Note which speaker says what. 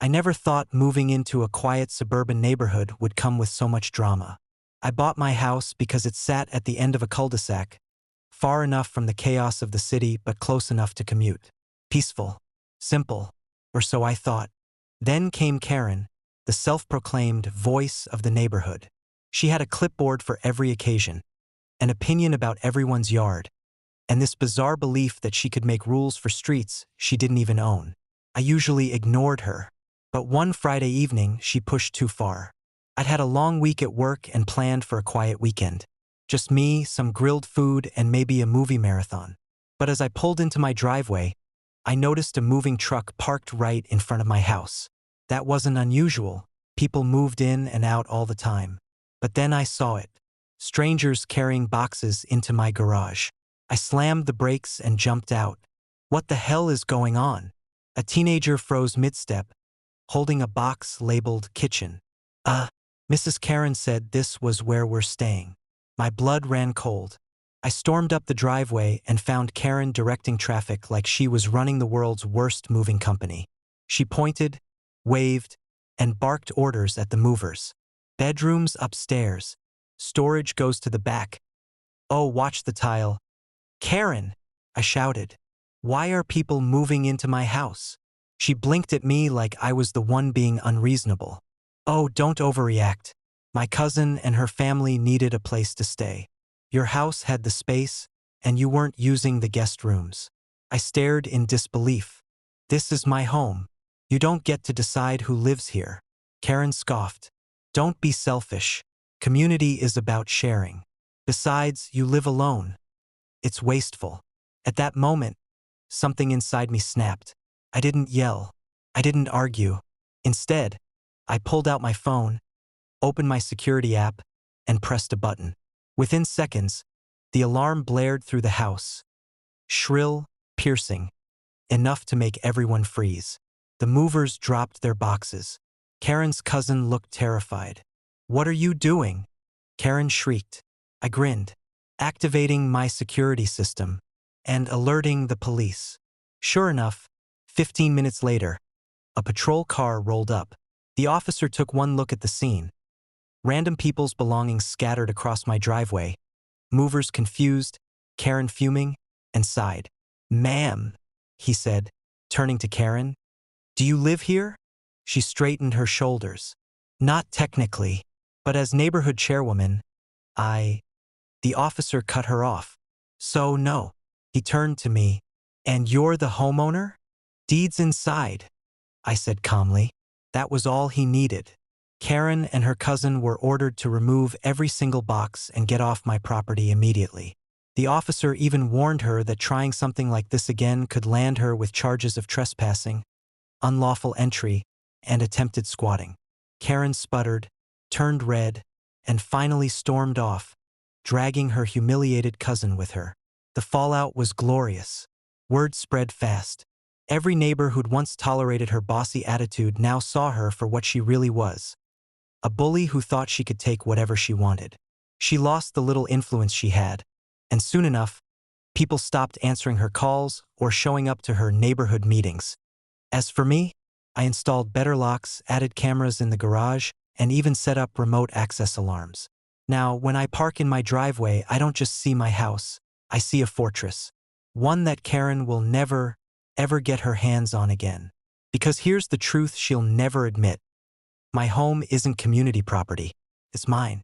Speaker 1: I never thought moving into a quiet suburban neighborhood would come with so much drama. I bought my house because it sat at the end of a cul-de-sac, far enough from the chaos of the city but close enough to commute. Peaceful. Simple. Or so I thought. Then came Karen, the self-proclaimed voice of the neighborhood. She had a clipboard for every occasion, an opinion about everyone's yard, and this bizarre belief that she could make rules for streets she didn't even own. I usually ignored her, but one Friday evening she pushed too far. I'd had a long week at work and planned for a quiet weekend. Just me, some grilled food, and maybe a movie marathon. But as I pulled into my driveway, I noticed a moving truck parked right in front of my house. That wasn't unusual. People moved in and out all the time. But then I saw it. Strangers carrying boxes into my garage. I slammed the brakes and jumped out. What the hell is going on? A teenager froze mid-step, holding a box labeled kitchen. Mrs. Karen said this was where we're staying. My blood ran cold. I stormed up the driveway and found Karen directing traffic like she was running the world's worst moving company. She pointed, waved, and barked orders at the movers. Bedrooms upstairs. Storage goes to the back. Oh, watch the tile. Karen, I shouted. Why are people moving into my house? She blinked at me like I was the one being unreasonable. Oh, don't overreact. My cousin and her family needed a place to stay. Your house had the space, and you weren't using the guest rooms. I stared in disbelief. This is my home. You don't get to decide who lives here. Karen scoffed. Don't be selfish. Community is about sharing. Besides, you live alone. It's wasteful. At that moment, something inside me snapped. I didn't yell. I didn't argue. Instead, I pulled out my phone, opened my security app, and pressed a button. Within seconds, the alarm blared through the house. Shrill, piercing, enough to make everyone freeze. The movers dropped their boxes. Karen's cousin looked terrified. What are you doing? Karen shrieked. I grinned, activating my security system and alerting the police. Sure enough, 15 minutes later, a patrol car rolled up. The officer took one look at the scene. Random people's belongings scattered across my driveway. Movers confused, Karen fuming, and sighed. Ma'am, he said, turning to Karen. Do you live here? She straightened her shoulders. Not technically, but as neighborhood chairwoman, The officer cut her off. So no. He turned to me. And you're the homeowner? Deeds inside, I said calmly. That was all he needed. Karen and her cousin were ordered to remove every single box and get off my property immediately. The officer even warned her that trying something like this again could land her with charges of trespassing, unlawful entry, and attempted squatting. Karen sputtered, turned red, and finally stormed off, dragging her humiliated cousin with her. The fallout was glorious. Word spread fast. Every neighbor who'd once tolerated her bossy attitude now saw her for what she really was. A bully who thought she could take whatever she wanted. She lost the little influence she had, and soon enough, people stopped answering her calls or showing up to her neighborhood meetings. As for me, I installed better locks, added cameras in the garage, and even set up remote access alarms. Now, when I park in my driveway, I don't just see my house, I see a fortress. One that Karen will never, ever get her hands on again. Because here's the truth she'll never admit. My home isn't community property. It's mine.